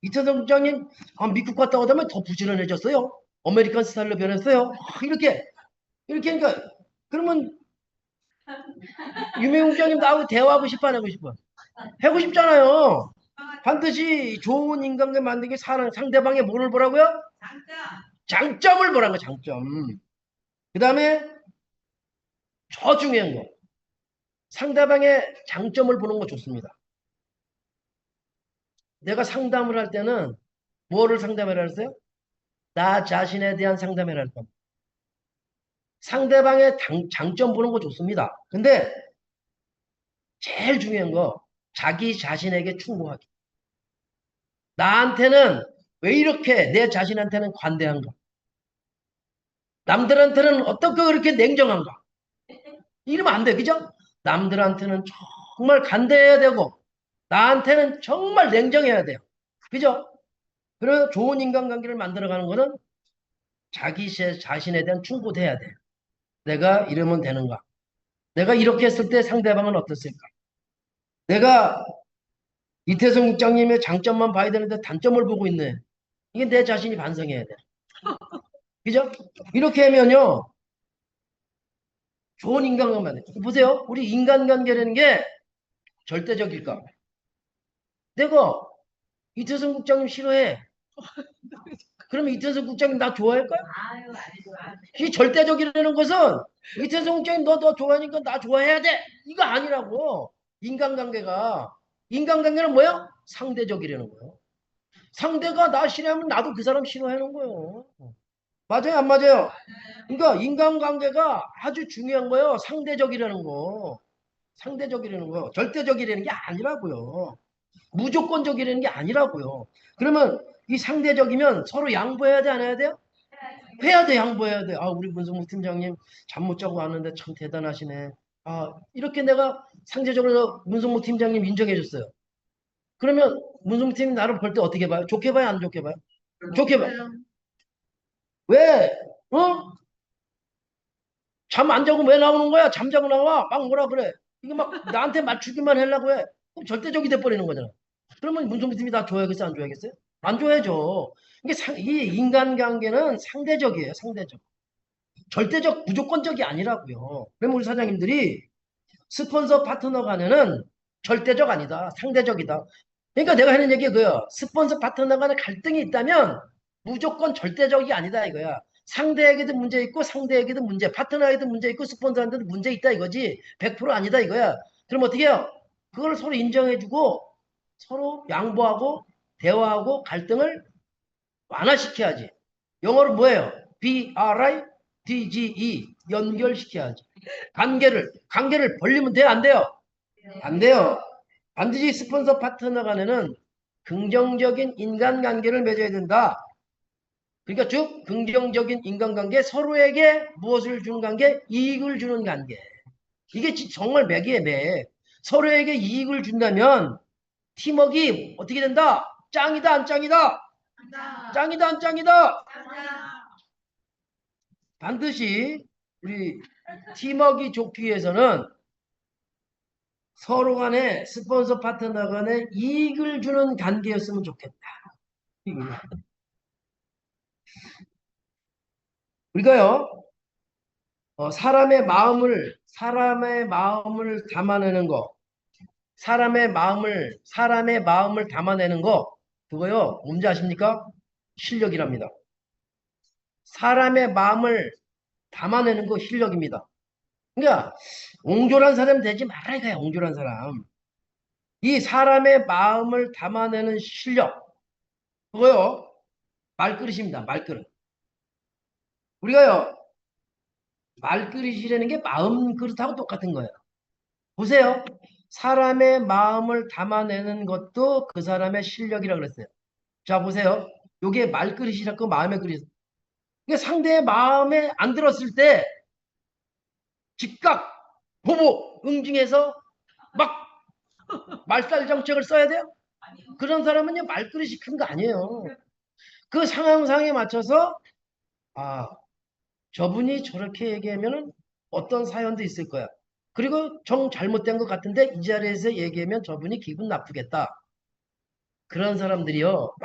A: 이태성 국장님 미국 갔다 오다 보면 더 부지런해졌어요. 아메리칸 스타일로 변했어요. 이렇게 하니까 그러면 유명국 장님 나하고 대화하고 싶어 안 하고 싶어? 하고 싶잖아요. 반드시 좋은 인간관계 만들기 상대방의 뭐를 보라고요? 장점을 보라고 장점. 그 다음에 더 중요한 거. 상대방의 장점을 보는 거 좋습니다. 내가 상담을 할 때는 뭐를 상담을 했어요? 나 자신에 대한 상담을 할 겁니다. 상대방의 장점 보는 거 좋습니다. 근데 제일 중요한 거 자기 자신에게 충고하기. 나한테는 왜 이렇게 내 자신한테는 관대한가? 남들한테는 어떻게 그렇게 냉정한가? 이러면 안 돼. 그죠? 남들한테는 정말 관대해야 되고 나한테는 정말 냉정해야 돼요. 그죠? 그래서 좋은 인간관계를 만들어가는 것은 자기 자신에 대한 충고도 해야 돼요. 내가 이러면 되는가? 내가 이렇게 했을 때 상대방은 어떻을까? 내가 이태성 국장님의 장점만 봐야 되는데 단점을 보고 있네. 이게 내 자신이 반성해야 돼. 그죠? 이렇게 하면요. 좋은 인간관계. 보세요. 우리 인간관계라는 게 절대적일까? 내가 이태성 국장님 싫어해. 그러면 이태성 국장님 나 좋아할까요? 이 절대적이라는 것은 이태성 국장님 너 좋아하니까 나 좋아해야 돼. 이거 아니라고. 인간관계가. 인간관계는 뭐야? 상대적이라는 거예요. 상대가 나 싫어하면 나도 그 사람 싫어하는 거예요. 맞아요? 안 맞아요? 그러니까 인간관계가 아주 중요한 거예요. 상대적이라는 거. 상대적이라는 거. 절대적이라는 게 아니라고요. 무조건적이라는 게 아니라고요. 그러면 이 상대적이면 서로 양보해야 돼, 안 해야 돼요? 해야 돼, 양보해야 돼. 아, 우리 문성무 팀장님 잠 못 자고 왔는데 참 대단하시네. 아, 이렇게 내가 상대적으로 문성무 팀장님 인정해 줬어요. 그러면 문성무 팀이 나를 볼 때 어떻게 봐요? 좋게 봐요, 안 좋게 봐요? 좋게 봐요. 왜? 어? 잠 안 자고 왜 나오는 거야? 잠자고 나와. 막 뭐라 그래. 이게 막 나한테 맞추기만 하려고 해. 그럼 절대적이 돼버리는 거잖아. 그러면 문성무 팀이 다 좋아하겠어요? 안 좋아하겠어요? 안 좋아해줘. 이게 이 인간관계는 상대적이에요. 상대적. 절대적, 무조건적이 아니라고요. 그러면 우리 사장님들이 스폰서 파트너 간에는 절대적 아니다. 상대적이다. 그러니까 내가 하는 얘기가 그거야. 스폰서 파트너 간에 갈등이 있다면 무조건 절대적이 아니다 이거야. 상대에게도 문제 있고 상대에게도 문제, 파트너에게도 문제 있고 스폰서한테도 문제 있다 이거지. 100% 아니다 이거야. 그럼 어떻게 해요? 그걸 서로 인정해주고 서로 양보하고 대화하고 갈등을 완화시켜야지. 영어로 뭐예요? BRIDGE 연결시켜야지. 관계를 벌리면 돼요? 안 돼요? 안 돼요. 반드시 스폰서 파트너 간에는 긍정적인 인간관계를 맺어야 된다. 그러니까 쭉 긍정적인 인간관계, 서로에게 무엇을 주는 관계? 이익을 주는 관계. 이게 정말 맥이에요, 맥. 서로에게 이익을 준다면 팀워크가 어떻게 된다? 짱이다, 안 짱이다? 짱이다, 안 짱이다? 반드시 우리 팀워크가 좋기 위해서는 서로 간에 스폰서 파트너 간에 이익을 주는 관계였으면 좋겠다. 우리가요, 사람의 마음을 담아내는 거, 사람의 마음을 담아내는 거, 그거요, 뭔지 아십니까? 실력이랍니다. 사람의 마음을 담아내는 거 실력입니다. 그러니까, 옹졸한 사람 되지 말아야 돼, 옹졸한 사람. 이 사람의 마음을 담아내는 실력, 그거요, 말그릇입니다, 말그릇. 우리가요, 말그릇이라는 게 마음 그릇하고 똑같은 거예요. 보세요. 사람의 마음을 담아내는 것도 그 사람의 실력이라고 그랬어요. 자, 보세요. 요게 말그릇이라고 마음의 그릇. 그러니까 상대의 마음에 안 들었을 때 즉각 보복 응징해서 막 말살 정책을 써야 돼요? 그런 사람은요, 말그릇이 큰 거 아니에요. 그 상황상에 맞춰서 아, 저분이 저렇게 얘기하면은 어떤 사연도 있을 거야. 그리고 정 잘못된 것 같은데 이 자리에서 얘기하면 저분이 기분 나쁘겠다. 그런 사람들이요,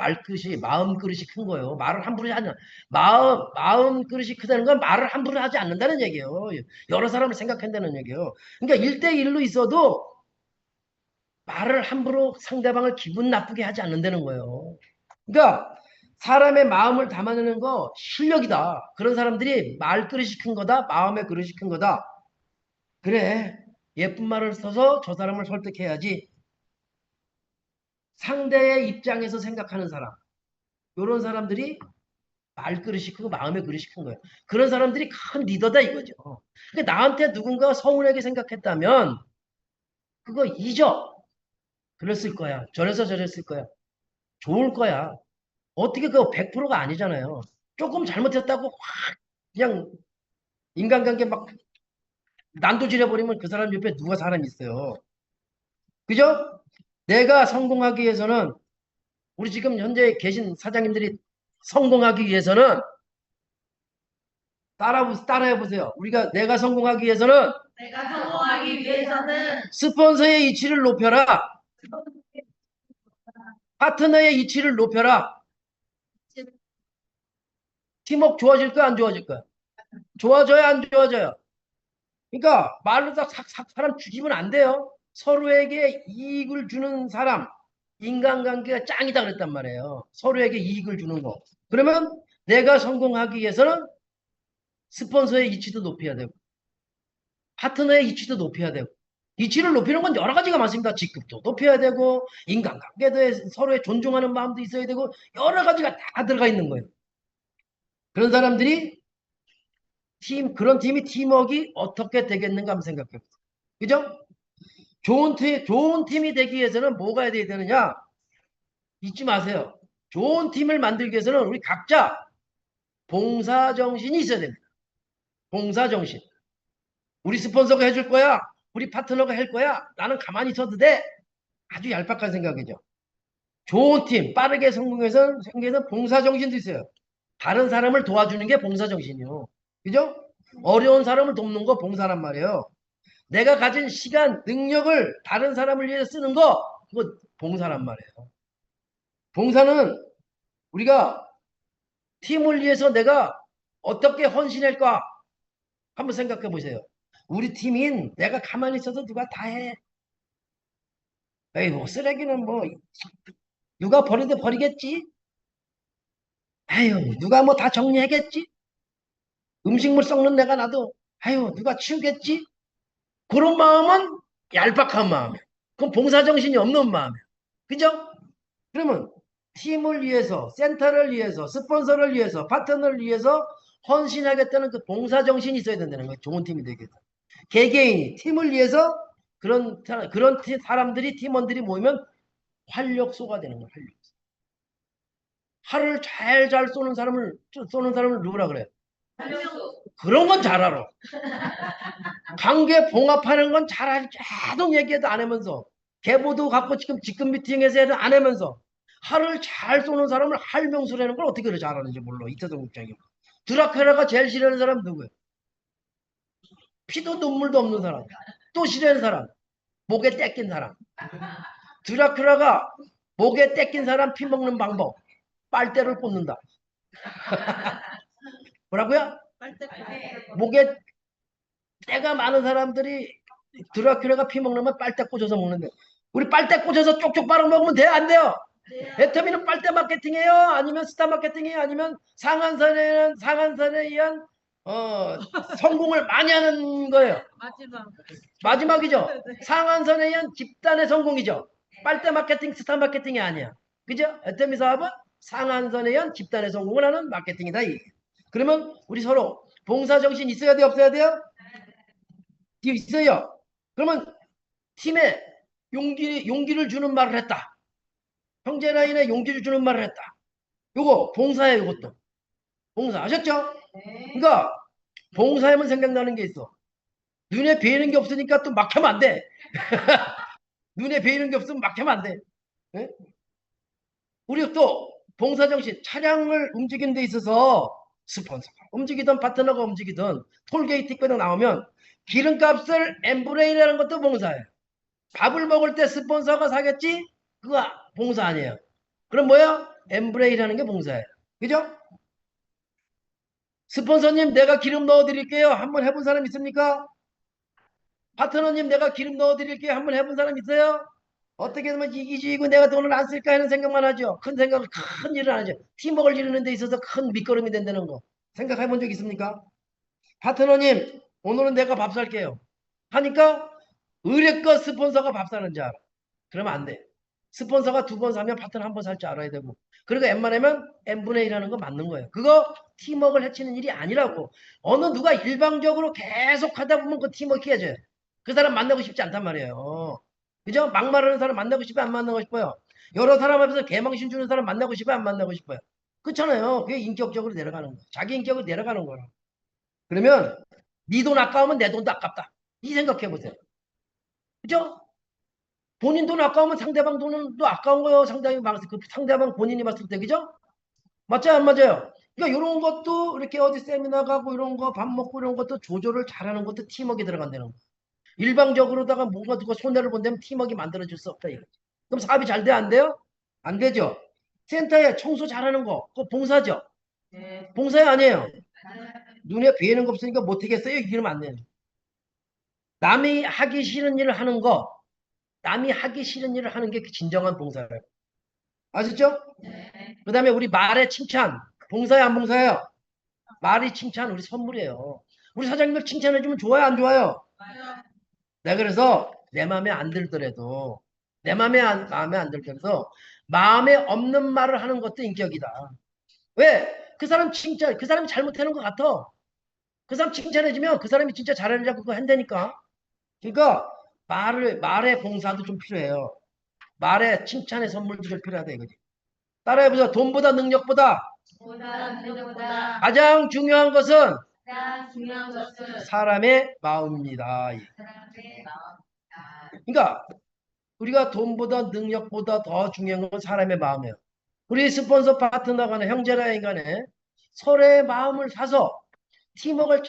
A: 마음 그릇이 큰 거예요. 말을 함부로 하지 않는, 마음 그릇이 크다는 건 말을 함부로 하지 않는다는 얘기예요. 여러 사람을 생각한다는 얘기예요. 그러니까 1대1로 있어도 말을 함부로 상대방을 기분 나쁘게 하지 않는다는 거예요. 그러니까 사람의 마음을 담아내는 거 실력이다. 그런 사람들이 말 그릇이 큰 거다. 마음의 그릇이 큰 거다. 그래. 예쁜 말을 써서 저 사람을 설득해야지. 상대의 입장에서 생각하는 사람. 이런 사람들이 말그릇이 크고 마음의 그릇이 큰 거예요. 그런 사람들이 큰 리더다 이거죠. 그러니까 나한테 누군가 서운하게 생각했다면 그거 잊어. 그랬을 거야. 저랬을 거야. 좋을 거야. 어떻게 그거 100%가 아니잖아요. 조금 잘못했다고 확 그냥 인간관계 막 난도질해버리면 그 사람 옆에 누가 사람이 있어요. 그죠? 내가 성공하기 위해서는 우리 지금 현재 계신 사장님들이 성공하기 위해서는 따라해 보세요. 내가 성공하기 위해서는
C: 내가 성공하기 위해서는
A: 스폰서의 이치를 높여라. 파트너의 이치를 높여라. 팀워크 좋아질 거야, 안 좋아질 거야? 좋아져요, 안 좋아져요? 그러니까 말로 다 사람 죽이면 안 돼요. 서로에게 이익을 주는 사람, 인간관계가 짱이다 그랬단 말이에요. 서로에게 이익을 주는 거. 그러면 내가 성공하기 위해서는 스폰서의 이치도 높여야 되고, 파트너의 이치도 높여야 되고, 이치를 높이는 건 여러 가지가 많습니다. 직급도 높여야 되고, 인간관계도 서로의 존중하는 마음도 있어야 되고, 여러 가지가 다 들어가 있는 거예요. 그런 사람들이 그런 팀이 팀워크가 어떻게 되겠는가 한번 생각해 보세요. 그죠? 좋은 팀이 되기 위해서는 뭐가 해야 되느냐? 잊지 마세요. 좋은 팀을 만들기 위해서는 우리 각자 봉사정신이 있어야 됩니다. 봉사정신. 우리 스폰서가 해줄 거야. 우리 파트너가 할 거야. 나는 가만히 있어도 돼. 아주 얄팍한 생각이죠. 좋은 팀, 빠르게 성공해서 봉사정신도 있어요. 다른 사람을 도와주는 게 봉사정신이요. 그죠? 어려운 사람을 돕는 거 봉사란 말이에요. 내가 가진 시간, 능력을 다른 사람을 위해 쓰는 거, 그거 봉사란 말이에요. 봉사는 우리가 팀을 위해서 내가 어떻게 헌신할까? 한번 생각해 보세요. 우리 팀인 내가 가만히 있어도 누가 다 해. 에이, 쓰레기는 뭐, 누가 버리든 버리겠지? 아유, 누가 뭐 다 정리하겠지? 음식물 썩는 내가 나도, 아유, 누가 치우겠지? 그런 마음은 얄팍한 마음이에요. 그건 봉사정신이 없는 마음이에요. 그죠? 그러면 팀을 위해서, 센터를 위해서, 스폰서를 위해서, 파트너를 위해서 헌신하겠다는 그 봉사정신이 있어야 된다는 거예요. 좋은 팀이 되겠다. 개개인이 팀을 위해서 그런 사람들이, 팀원들이 모이면 활력소가 되는 거예요. 활력소. 활을 잘 쏘는 사람을 누구라 그래?
C: 한명수.
A: 그런 건 잘 알아. 관계 봉합하는 건 잘 알지. 계속 얘기해도 안 하면서. 계보도 갖고 지금 미팅에서 해도 안 하면서. 활을 잘 쏘는 사람을 활명수라는 걸 어떻게 그렇게 잘하는지 몰라. 이태성 국장이. 드라큘라가 제일 싫어하는 사람 누구야? 피도 눈물도 없는 사람. 또 싫어하는 사람. 목에 떼낀 사람. 드라큘라가 목에 떼낀 사람 피 먹는 방법. 빨대를 꽂는다. 뭐라고요? 목에 때가 많은 사람들이 드라큘라가 피 먹으면 빨대 꽂아서 먹는데 우리 빨대 꽂아서 쪽쪽 빨아 먹으면 돼? 안 돼요? 애터미는 빨대 마케팅이에요? 아니면 스타 마케팅이에요? 아니면 상한선에 의한 성공을 많이 하는 거예요? 마지막이죠? 상한선에 의한 집단의 성공이죠? 빨대 마케팅, 스타 마케팅이 아니야. 그죠? 애터미 사업은 상한선에 의한 집단의 성공을 하는 마케팅이다. 그러면 우리 서로 봉사정신 있어야 돼요? 없어야 돼요? 있어요. 그러면 팀에 용기를 주는 말을 했다. 형제라인에 용기를 주는 말을 했다. 요거 봉사예요. 요것도. 봉사 아셨죠? 그러니까 봉사하면 생각나는 게 있어. 눈에 베이는 게 없으니까 또 막 하면 안 돼. 눈에 베이는 게 없으면 막 하면 안 돼. 네? 우리 또 봉사정신 차량을 움직이는 데 있어서 스폰서가 움직이든 파트너가 움직이든 톨게이트 거나 나오면 기름값을 엠브레이라는 것도 봉사예요. 밥을 먹을 때 스폰서가 사겠지? 그거 봉사 아니에요. 그럼 뭐야? 엠브레이라는 게 봉사예요. 그죠? 스폰서님 내가 기름 넣어드릴게요. 한번 해본 사람 있습니까? 파트너님 내가 기름 넣어드릴게요. 한번 해본 사람 있어요? 어떻게 하면 이기주의고 내가 돈을 안 쓸까 하는 생각만 하죠. 큰 생각을, 큰 일을 안 하죠. 팀워크를 이루는 데 있어서 큰 밑거름이 된다는 거. 생각해 본 적 있습니까? 파트너님 오늘은 내가 밥 살게요. 하니까 의뢰껏 스폰서가 밥 사는 줄 알아. 그러면 안 돼. 스폰서가 2번 사면 파트너 1번 살 줄 알아야 되고. 그리고 웬만하면 n분의 1하는 거 맞는 거예요. 그거 팀워크를 해치는 일이 아니라고. 어느 누가 일방적으로 계속 하다 보면 그 팀워크 해져요. 그 사람 만나고 싶지 않단 말이에요. 그죠? 막말하는 사람 만나고 싶어요? 안 만나고 싶어요? 여러 사람 앞에서 개망신 주는 사람 만나고 싶어요? 안 만나고 싶어요? 그렇잖아요. 그게 인격적으로 내려가는 거예요. 자기 인격으로 내려가는 거예요. 그러면 네 돈 아까우면 내 돈도 아깝다. 이 생각해 보세요. 그죠? 본인 돈 아까우면 상대방 돈은 또 아까운 거예요. 상대방이 봤을 때, 그 상대방 본인이 봤을 때, 그죠? 맞죠? 안 맞아요? 그러니까 이런 것도 이렇게 어디 세미나 가고 이런 거 밥 먹고 이런 것도 조절을 잘하는 것도 팀워크에 들어간다는 거. 일방적으로다가 뭔가 누가 손해를 본다면 팀워크 만들어줄 수 없다. 이거지. 그럼 사업이 잘 돼? 안 돼요? 안 되죠? 센터에 청소 잘하는 거, 그거 봉사죠? 봉사에 아니에요. 눈에 뵈는 거 없으니까 못하겠어요? 이러면 안 돼요. 남이 하기 싫은 일을 하는 거, 남이 하기 싫은 일을 하는 게 진정한 봉사예요. 아셨죠? 그 다음에 우리 말의 칭찬. 봉사야, 안 봉사예요? 말이 칭찬, 우리 선물이에요. 우리 사장님들 칭찬해주면 좋아요, 안 좋아요? 내가 그래서 내 마음에 안 들더라도, 마음에 안 들더라도, 마음에 없는 말을 하는 것도 인격이다. 왜? 그 사람 칭찬, 그 사람이 잘못하는 것 같아. 그 사람 칭찬해주면 그 사람이 진짜 잘하려고 그거 한다니까. 그러니까 말의 봉사도 좀 필요해요. 말에 칭찬의 선물도 좀 필요하다 이거지. 따라해보자. 돈보다 능력보다
C: 능력보다
A: 가장 중요한 것은
C: 가장 중요한 것은
A: 사람의 마음입니다.
C: 사람의 마음이다.
A: 그러니까 우리가 돈보다 능력보다 더 중요한 건 사람의 마음이에요. 우리 스폰서 파트너 간에 형제라인 간에 서로의 마음을 사서 팀워크를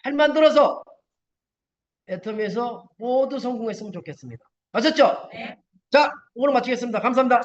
A: 잘 만들어서 애터미에서 모두 성공했으면 좋겠습니다. 아셨죠?
C: 네.
A: 자, 오늘 마치겠습니다. 감사합니다.